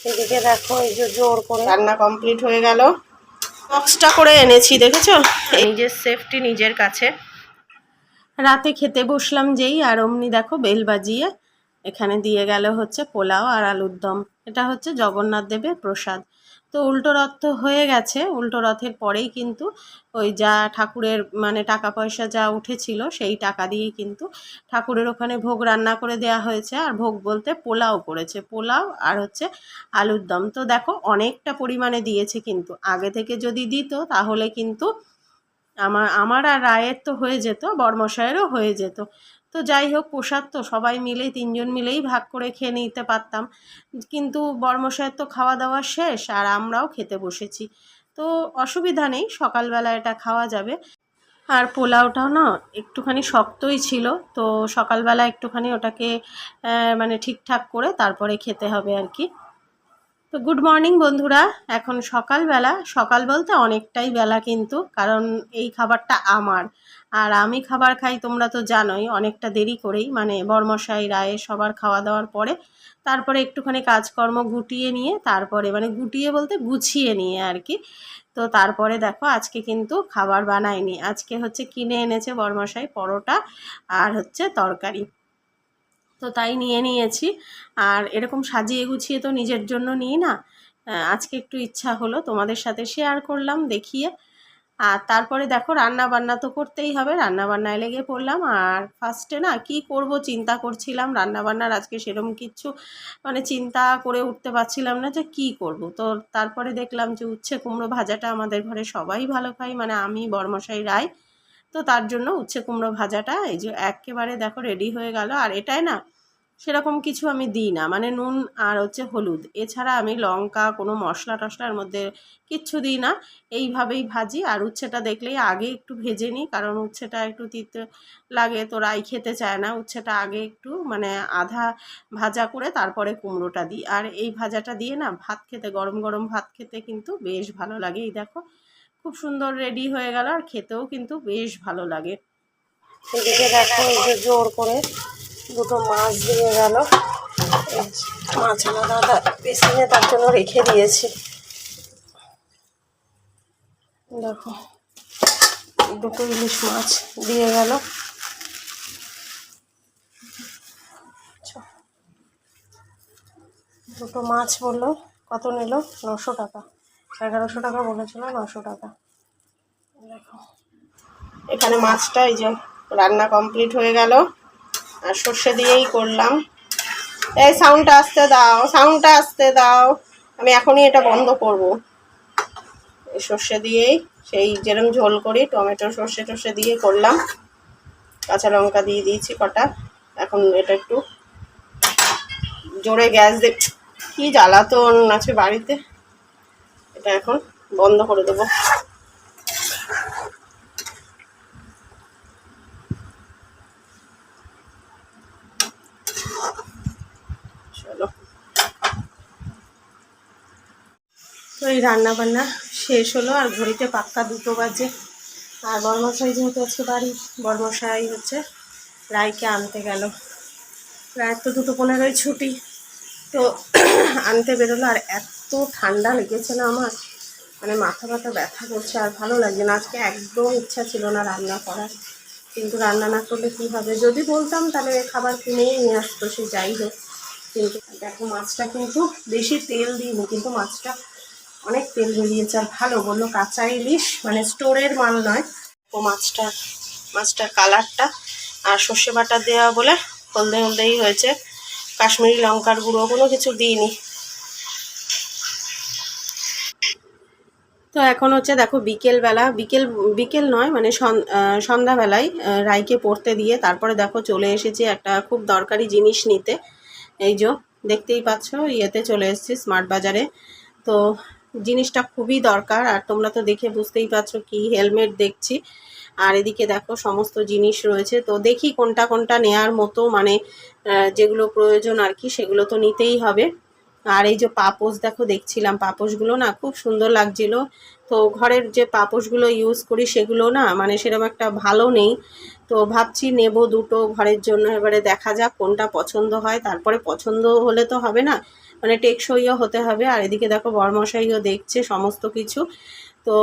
এদিকে দেখো এই যে জোর করে রান্না কমপ্লিট হয়ে গেল। বক্সটা করে এনেছি দেখেছো, নিজের সেফটি নিজের কাছে। রাতে খেতে বসলাম যেই আর অমনি দেখো বেল বাজিয়ে এখানে দিয়ে গেল হচ্ছে পোলাও আর আলুর দম। এটা হচ্ছে জগন্নাথ দেবের প্রসাদ। তো উল্টো রথ তো হয়ে গেছে, উল্টো রথের পরেই কিন্তু ওই যা ঠাকুরের মানে টাকা পয়সা যা উঠেছিল সেই টাকা দিয়েই কিন্তু ঠাকুরের ওখানে ভোগ রান্না করে দেওয়া হয়েছে। আর ভোগ বলতে পোলাও করেছে, পোলাও আর হচ্ছে আলুর দম। তো দেখো অনেকটা পরিমাণে দিয়েছে, কিন্তু আগে থেকে যদি দিত তাহলে কিন্তু আমার আর রায়ের তো হয়ে যেত, বরমশায়েরও হয়ে যেত। তো যাই হোক, প্রসাদ তো সবাই মিলেই তিনজন মিলেই ভাগ করে খেয়ে নিতে পারতাম, কিন্তু বরমশায়ের তো খাওয়া দাওয়া শেষ আর আমরাও খেতে বসেছি। তো অসুবিধা নেই, সকালবেলা এটা খাওয়া যাবে। আর পোলাওটাও না একটুখানি শক্তই ছিল, তো সকালবেলা একটুখানি ওটাকে মানে ঠিকঠাক করে তারপরে খেতে হবে আর কি। তো গুড মর্নিং বন্ধুরা, এখন সকালবেলা, সকাল বলতে অনেকটাই বেলা কিন্তু, কারণ এই খাবারটা আমার আর আমি খাবার খাই তোমরা তো জানোই অনেকটা দেরি করেই, মানে বরমশাই রায়ে সবার খাওয়া দাওয়ার পরে তারপরে একটুখানি কাজকর্ম গুটিয়ে নিয়ে তারপরে, মানে গুটিয়ে বলতে গুছিয়ে নিয়ে আর কি। তো তারপরে দেখো আজকে কিন্তু খাবার বানাইনি, আজকে হচ্ছে কিনে এনেছে বরমশাই পরোটা আর হচ্ছে তরকারি, তো তাই নিয়ে নিয়েছি। আর এরকম সাজিয়ে গুছিয়ে তো নিজের জন্য নিই না, আজকে একটু ইচ্ছা হলো তোমাদের সাথে শেয়ার করলাম দেখিয়ে। আর তারপরে দেখো রান্না বান্না তো করতেই হবে, রান্না বান্নায় লেগে পড়লাম। আর ফার্স্টে না কি করব চিন্তা করছিলাম, রান্না বান্নার আজকে সেরকম কিচ্ছু মানে চিন্তা করে উঠতে পারছিলাম না যে কি করব। তো তারপরে দেখলাম যে উচ্ছে কুমড়ো ভাজাটা আমাদের ঘরে সবাই ভালো খায়, মানে আমি বরমশাই রায়, তো তার জন্য উচ্ছে কুমড়ো ভাজাটা এই যে একেবারে দেখো রেডি হয়ে গেল। আর এটাই না সেরকম কিছু আমি দিই না, মানে নুন আর হচ্ছে হলুদ, এছাড়া আমি লঙ্কা কোনো মশলা টশলার মধ্যে কিচ্ছু দিই না, এইভাবেই ভাজি। আর উচ্ছেটা দেখলেই আগে একটু ভেজে নিই, কারণ উচ্ছেটা একটু তিতে লাগে, তো রাই খেতে চায় না, উচ্ছেটা আগে একটু মানে আধা ভাজা করে তারপরে কুমড়োটা দিই। আর এই ভাজাটা দিয়ে না ভাত খেতে, গরম গরম ভাত খেতে কিন্তু বেশ ভালো লাগে। এই দেখো খুব সুন্দর রেডি হয়ে গেল, আর খেতেও কিন্তু বেশ ভালো লাগে। এদিকে দেখো এই যে জোর করে দুটো মাছ দিয়ে গেল, মাছ আনা দাদা পেছনে তার জন্য রেখে দিয়েছি। দেখো দুটো ইলিশ মাছ দিয়ে গেল, দুটো মাছ বললো কত নিল, 900 টাকা, 1100 টাকা বলেছিল, 900 টাকা। দেখো এখানে মাছটা এই যে রান্না কমপ্লিট হয়ে গেল, আর সর্ষে দিয়েই করলাম। এই সাউন্ডটা আসতে দাও, সাউন্ডটা আসতে দাও, আমি এখনই এটা বন্ধ করব। এই সর্ষে দিয়েই সেই যেরকম ঝোল করি টমেটো সর্ষে টর্ষে দিয়ে করলাম, কাঁচা লঙ্কা দিয়ে দিয়েছি কটা। এখন এটা একটু জোরে গ্যাস দিয়ে, কি জ্বালাতন আছে বাড়িতে, এটা এখন বন্ধ করে দেবো। চলো, তো এই রান্না বান্না শেষ হলো, আর ঘড়িতে পাক্কা 2টো বাজে। আর বরমশাই যেহেতু আজকে বাড়ি, বরমশাই হচ্ছে রায়কে আনতে গেল, রায়ের তো 2:15 ছুটি, তো আনতে বেরোলো। আর এত ঠান্ডা লেগেছে না আমার, মানে মাথা ব্যথা ব্যথা করছে, আর ভালো লাগছে না। আজকে একদম ইচ্ছা ছিল না রান্না করার, কিন্তু রান্না না করলে কী হবে, যদি বলতাম তাহলে খাবার কিনেই নিয়ে আসতো, সে যাই হোক। কিন্তু দেখো মাছটা কিন্তু বেশি তেল দিইনি, কিন্তু মাছটা অনেক তেল বেরিয়েছে। আর ভালো বললো কাঁচা ইলিশ, মানে স্টোরের মাল নয়। ও মাছটার কালারটা আর সর্ষে বাটা দেওয়া বলে হলদে হলদেই হয়েছে, কাশ্মীরি লঙ্কার গুঁড়ো কোনো কিছু দিইনি। তো এখন হচ্ছে দেখো বিকেলবেলা, বিকেল নয় মানে সন্ধ্যাবেলায় রাইকে পড়তে দিয়ে তারপরে দেখো চলে এসেছি একটা খুব দরকারি জিনিস নিতে। এই যে দেখতেই পাচ্ছ ইয়েতে চলে এসেছি স্মার্ট বাজারে। তো জিনিসটা খুবই দরকার, আর তোমরা তো দেখে বুঝতেই পারছো কি, হেলমেট দেখছি, আর এদিকে দেখো সমস্ত জিনিস রয়েছে। তো দেখি কোনটা কোনটা নেয়ার মতো, মানে যেগুলো প্রয়োজন আর কি সেগুলো তো নিতেই হবে। আর এই যে পাপোশ দেখো দেখছিলাম, পাপোশগুলো না খুব সুন্দর লাগছিল। তো ঘরের যে পাপোশগুলো ইউজ করি সেগুলো না মানে সেরকম একটা ভালো নেই, তো ভাবছি নেব দুটো ঘরের জন্য। এবারে দেখা যাক কোনটা পছন্দ হয়, তারপরে পছন্দ হলে তো হবে না, মানে টেকসইও হতে হবে। আর এদিকে দেখো বরমশাইও দেখছে সমস্ত কিছু। তো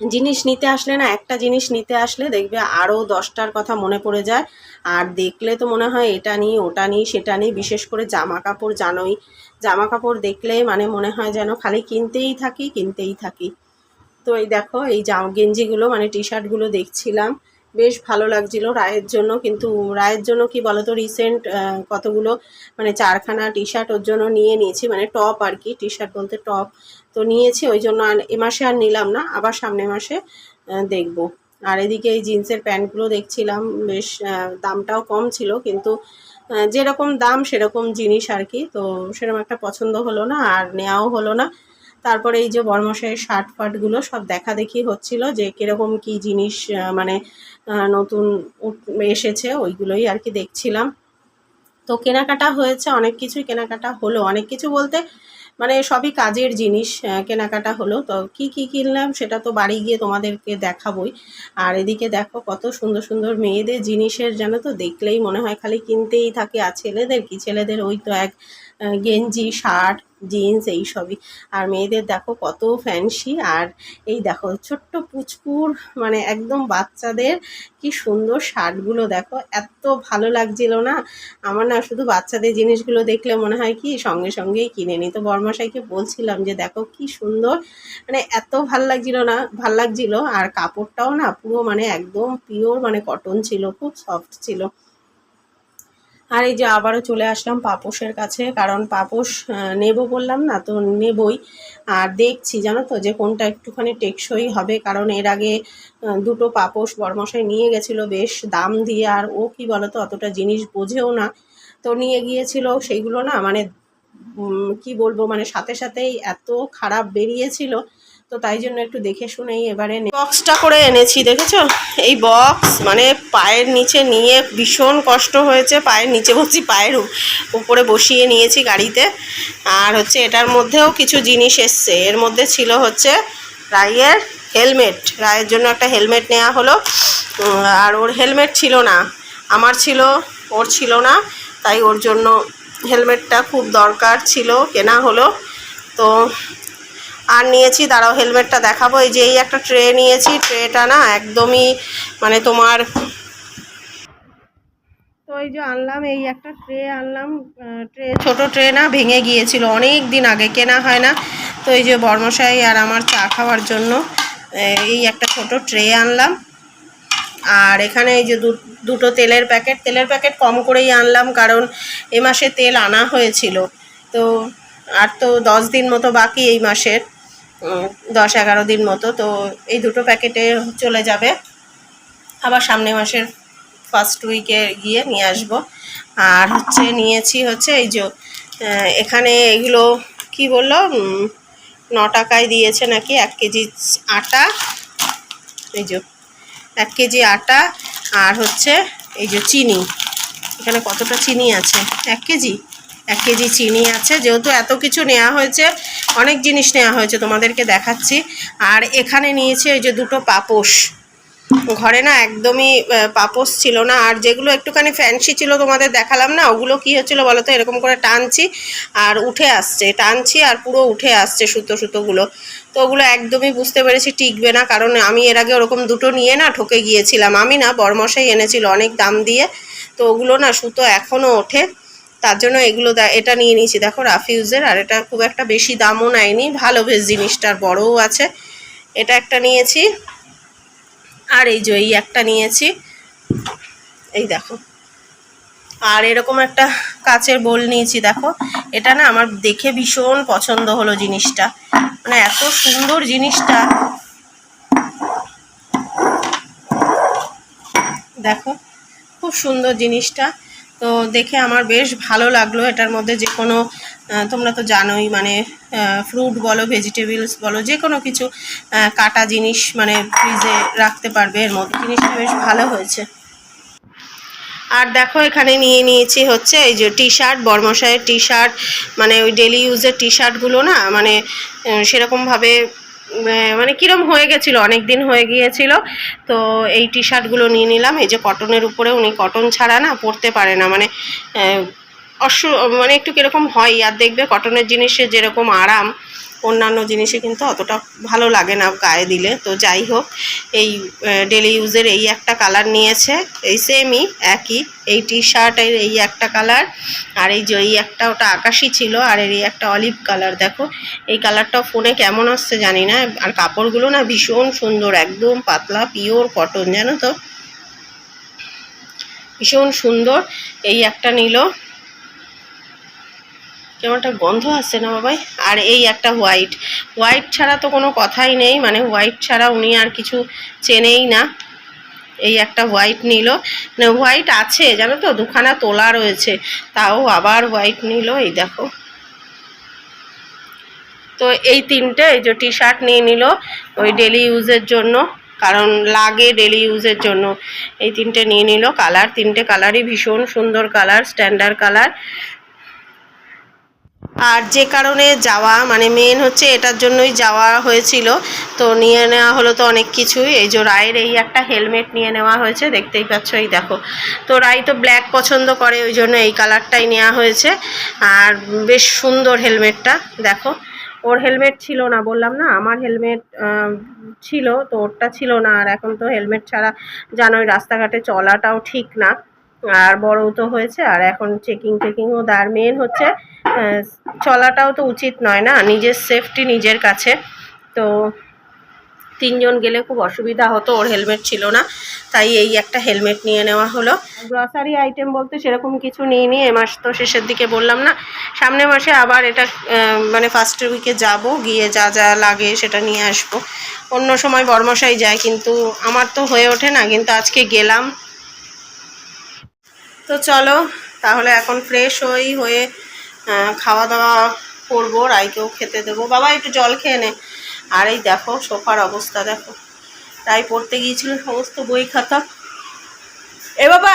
জিনিস নিতে আসলে না, একটা জিনিস নিতে আসলে দেখবে আরও 10টার কথা মনে পড়ে যায়। আর দেখলে তো মনে হয় এটা নিই ওটা নিই সেটা নিই। বিশেষ করে জামা কাপড়, জানোই জামা কাপড় দেখলে মানে মনে হয় যেন খালি কিনতেই থাকি কিনতেই থাকি। তো এই দেখো এই গেঞ্জিগুলো মানে টি শার্টগুলো দেখছিলাম, বেশ ভালো লাগছিল রায়ের জন্য। কিন্তু রায়ের জন্য কি বলতো, রিসেন্ট কতগুলো মানে 4খানা টি শার্ট ওর জন্য নিয়ে নিয়েছি, মানে টপ আর কি, টি শার্ট বলতে টপ। তো নিয়েছি, ওই জন্য আর এ মাসে আর নিলাম না, আবার সামনের মাসে দেখব। আর এদিকে এই জিন্সের প্যান্টগুলো দেখছিলাম, বেশ দামটাও কম ছিল, কিন্তু যেরকম দাম সেরকম জিনিস আর কি। তো সেরকম একটা পছন্দ হলো না আর নেওয়াও হলো না। তারপরে এই যে বরমশাইয়ের শার্ট ফার্টগুলো সব দেখা দেখি হচ্ছিল যে কীরকম কী জিনিস মানে নতুন এসেছে, ওইগুলোই আর কি দেখছিলাম। তো কেনাকাটা হয়েছে, অনেক কিছুই কেনাকাটা হলো। অনেক কিছু বলতে মানে সবই কাজের জিনিস কেনাকাটা হলো। তো কি কি কিনলাম সেটা তো বাড়ি গিয়ে তোমাদেরকে দেখাবই। আর এদিকে দেখো কত সুন্দর সুন্দর মেয়েদের জিনিসের, জানো তো দেখলেই মনে হয় খালি কিনতেই থাকে। আর ছেলেদের কি, ছেলেদের ওই তো এক গেঞ্জি শার্ট জিন্স এই সবই। আর মেয়েদের দেখো কত ফ্যান্সি। আর এই দেখো ছোট্ট পুচকুর মানে একদম বাচ্চাদের কি সুন্দর শার্টগুলো দেখো, এত ভালো লাগছিল না আমার। না শুধু বাচ্চাদের জিনিসগুলো দেখলে মনে হয় কি সঙ্গে সঙ্গেই কিনে নিই। তো বরমশাইকে বলছিলাম যে দেখো কি সুন্দর, মানে এত ভাল লাগছিল। আর কাপড়টাও না পুরো মানে একদম পিওর মানে কটন ছিল, খুব সফট ছিল। আর এই যে আবারও চলে আসলাম পাপোশের কাছে, কারণ পাপোশ নেব বললাম না, তো নেবই। আর দেখছি জানো তো যে কোনটা একটুখানি টেকসই হবে, কারণ এর আগে দুটো পাপোশ বরমশাই নিয়ে গেছিলো বেশ দাম দিয়ে। আর ও কি বলতো অতটা জিনিস বোঝেও না, তো নিয়ে গিয়েছিল সেইগুলো না মানে কি বলবো, মানে সাথে সাথেই এত খারাপ বেরিয়েছিল। তো তাই জন্য একটু দেখে শুনেই এবারে বক্সটা করে এনেছি, দেখেছো এই বক্স, মানে পায়ের নিচে নিয়ে ভীষণ কষ্ট হয়েছে। পায়ের নিচে বসি, পায়ের উপরে বসিয়ে নিয়েছি গাড়িতে। আর হচ্ছে এটার মধ্যেও কিছু জিনিস এসছে, এর মধ্যে ছিল হচ্ছে রায়ের হেলমেট, রায়ের জন্য একটা হেলমেট নেওয়া হলো। আর ওর হেলমেট ছিল না, আমার ছিল, ওর ছিল না, তাই ওর জন্য হেলমেটটা খুব দরকার ছিল, কেনা হলো। তো আর নিয়েছি, দাঁড়াও হেলমেটটা দেখাবো। এই যে এই একটা ট্রে নিয়েছি, ট্রেটা না একদমই মানে তোমার, তো এই যে আনলাম, এই একটা ট্রে আনলাম, ট্রে ছোটো ট্রে না ভেঙে গিয়েছিল, অনেক দিন আগে, কেনা হয় না। তো এই যে বরমশাই আর আমার চা খাওয়ার জন্য এই একটা ছোট ট্রে আনলাম। আর এখানে এই যে দুটো তেলের প্যাকেট কম করেই আনলাম, কারণ এ মাসে তেল আনা হয়েছিল। তো আর তো 10 দিন মতো বাকি এই মাসের, 10-11 দিন মতো। তো এই দুটো প্যাকেটে চলে যাবে, আবার সামনের মাসের ফার্স্ট উইকে গিয়ে নিয়ে আসবো। আর হচ্ছে নিয়েছি হচ্ছে এই যে এখানে এগুলো কি বললো 9 টাকায় দিয়েছে নাকি 1 কেজি আটা, এই যে 1 কেজি আটা। আর হচ্ছে এই যে চিনি, এখানে কতটা চিনি আছে, 1 কেজি চিনি আছে। যেহেতু এত কিছু নেওয়া হয়েছে, অনেক জিনিস নেওয়া হয়েছে, তোমাদেরকে দেখাচ্ছি। আর এখানে নিয়েছি এই যে দুটো পাপোশ, ঘরে না একদমই পাপোশ ছিল না। আর যেগুলো একটুখানি ফ্যান্সি ছিল তোমাদের দেখালাম না, ওগুলো কি হচ্ছিলো বলো তো, এরকম করে টানছি আর উঠে আসছে, টানছি আর পুরো উঠে আসছে সুতোগুলো। তো ওগুলো একদমই বুঝতে পেরেছি টিকবে না, কারণ আমি এর আগে ওরকম দুটো নিয়ে না ঠকে গিয়েছিলাম। আমি না, বরমশাই এনেছিল অনেক দাম দিয়ে। তো ওগুলো না সুতো এখনও ওঠে, তার জন্য এগুলো এটা নিয়ে নিয়েছি। দেখো রাফিউজের, আর এটা খুব একটা বেশি দামও নেয়নি, ভালো বেশ জিনিসটার, বড়ও আছে। এটা একটা নিয়েছি। আর এই যে এই একটা নিয়েছি, এই দেখো। আর এরকম একটা কাচের বোল নিয়েছি, দেখো এটা না আমার দেখে ভীষণ পছন্দ হলো জিনিসটা, মানে এত সুন্দর জিনিসটা, দেখো খুব সুন্দর জিনিসটা। তো দেখে আমার বেশ ভালো লাগলো। এটার মধ্যে যে কোনো তোমরা তো জানোই মানে ফ্রুট বলো, ভেজিটেবলস বলো, যে কোনো কিছু কাটা জিনিস মানে ফ্রিজে রাখতে পারবে এর মধ্যে, জিনিসটা বেশ ভালো হয়েছে। আর দেখো এখানে নিয়ে নিয়েছি হচ্ছে এই যে টি শার্ট, বরমশাইয়ের টি শার্ট, মানে ওই ডেলি ইউজের টি শার্টগুলো না মানে সেরকমভাবে মানে কিরম হয়ে গেছিলো, অনেক দিন হয়ে গিয়েছিল। তো এই টি শার্টগুলো নিয়ে নিলাম। এই যে কটনের উপরে, উনি কটন ছাড়া না পরতে পারে না, মানে মানে একটু কিরকম হয়। আর দেখবে কটনের জিনিসে যেরকম আরাম, অন্যান্য জিনিসে কিন্তু অতটা ভালো লাগে না গায়ে দিলে। তো যাই হোক, এই ডেলি ইউজের এই একটা কালার নিয়েছে, এই সেমই একই, এই টি শার্টের এই একটা কালার, আর এই যে এই একটা ওটা আকাশি ছিল, আর এই একটা অলিভ কালার। দেখো এই কালারটাও ফোনে কেমন আসছে জানি না। আর কাপড়গুলো না ভীষণ সুন্দর, একদম পাতলা পিওর কটন, জানো তো, ভীষণ সুন্দর। এই একটা নিল, কেমন একটা গন্ধ আসছে না বাবাই। আর এই একটা হোয়াইট, হোয়াইট ছাড়া তো কোনো কথাই নেই, মানে হোয়াইট ছাড়া উনি আর কিছু চেনেই না। এই একটা হোয়াইট নিল, মানে হোয়াইট আছে জানো তো, দুখানা তোলা রয়েছে, তাও আবার হোয়াইট নিল। এই দেখো, তো এই তিনটে এই যে টি শার্ট নিয়ে নিল ওই ডেলি ইউজের জন্য, কারণ লাগে ডেলি ইউজের জন্য। এই তিনটে নিয়ে নিল কালার, তিনটে কালারই ভীষণ সুন্দর কালার, স্ট্যান্ডার্ড কালার। আর যে কারণে যাওয়া, মানে মেন হচ্ছে এটার জন্যই যাওয়া হয়েছিল, তো নিয়ে নেওয়া হলো তো অনেক কিছুই। এই যে রায়ের এই একটা হেলমেট নিয়ে নেওয়া হয়েছে, দেখতেই পাচ্ছ, এই দেখো। তো রাই তো ব্ল্যাক পছন্দ করে, ওই জন্য এই কালারটাই নেওয়া হয়েছে। আর বেশ সুন্দর হেলমেটটা, দেখো। ওর হেলমেট ছিল না, বললাম না, আমার হেলমেট ছিল, তো ওরটা ছিল না। আর এখন তো হেলমেট ছাড়া জানোই রাস্তাঘাটে চলাটাও ঠিক না, আর বড়ও তো হয়েছে, আর এখন চেকিংও। আর মেন হচ্ছে চলাটাও তো উচিত নয় না, নিজের সেফটি নিজের কাছে। তো তিনজন গেলে খুব অসুবিধা হতো, ওর হেলমেট ছিল না, তাই এই একটা হেলমেট নিয়ে নেওয়া হলো। গ্রসারি আইটেম বলতে সেরকম কিছু নিইনি, এ মাস তো শেষের দিকে, বললাম না, সামনের মাসে আবার এটা মানে ফার্স্ট উইকে যাব, গিয়ে যা যা লাগে সেটা নিয়ে আসবো। অন্য সময় বরমশাই যায়, কিন্তু আমার তো হয়ে ওঠে না, কিন্তু আজকে গেলাম। তো চলো তাহলে এখন ফ্রেশ হয়ে খাওয়া দাওয়া করবো, রাইকেও খেতে দেবো। বাবা একটু জল খেয়ে নে। আর এই দেখো সোফার অবস্থা দেখো, রাই পড়তে গিয়েছিল সমস্ত বই খাতা। এ বাবা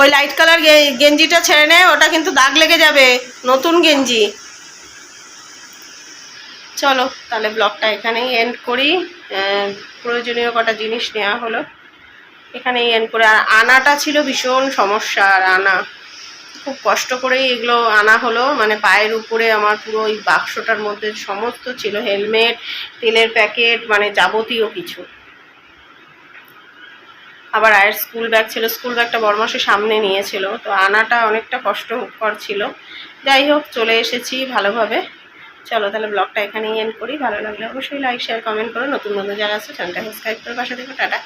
ওই লাইট কালার গেঞ্জিটা ছেড়ে নে, ওটা কিন্তু দাগ লেগে যাবে, নতুন গেঞ্জি। চলো তাহলে ব্লগটা এখানেই এন্ড করি। প্রয়োজনীয় কটা জিনিস নেওয়া হলো, এখানেই এন্ড করে। আর আনাটা ছিল ভীষণ সমস্যা, আর আনা খুব কষ্ট করেই এগুলো আনা হলো, মানে পায়ের উপরে আমার পুরো ওই বাক্সটার মধ্যে সমস্ত ছিল, হেলমেট, তেলের প্যাকেট, মানে যাবতীয় কিছু। আবার আয়ের স্কুল ব্যাগ ছিল, স্কুল ব্যাগটা বড়মাসের সামনে নিয়েছিল, তো আনাটা অনেকটা কষ্টকর ছিল। যাই হোক চলে এসেছি ভালোভাবে। চলো তাহলে ব্লগটা এখানেই এন্ড করি। ভালো লাগলে অবশ্যই লাইক শেয়ার কমেন্ট করো, নতুন বন্ধু যারা আছে চ্যানেলটা সাবস্ক্রাইব করে পাশে দেখো। টাটা।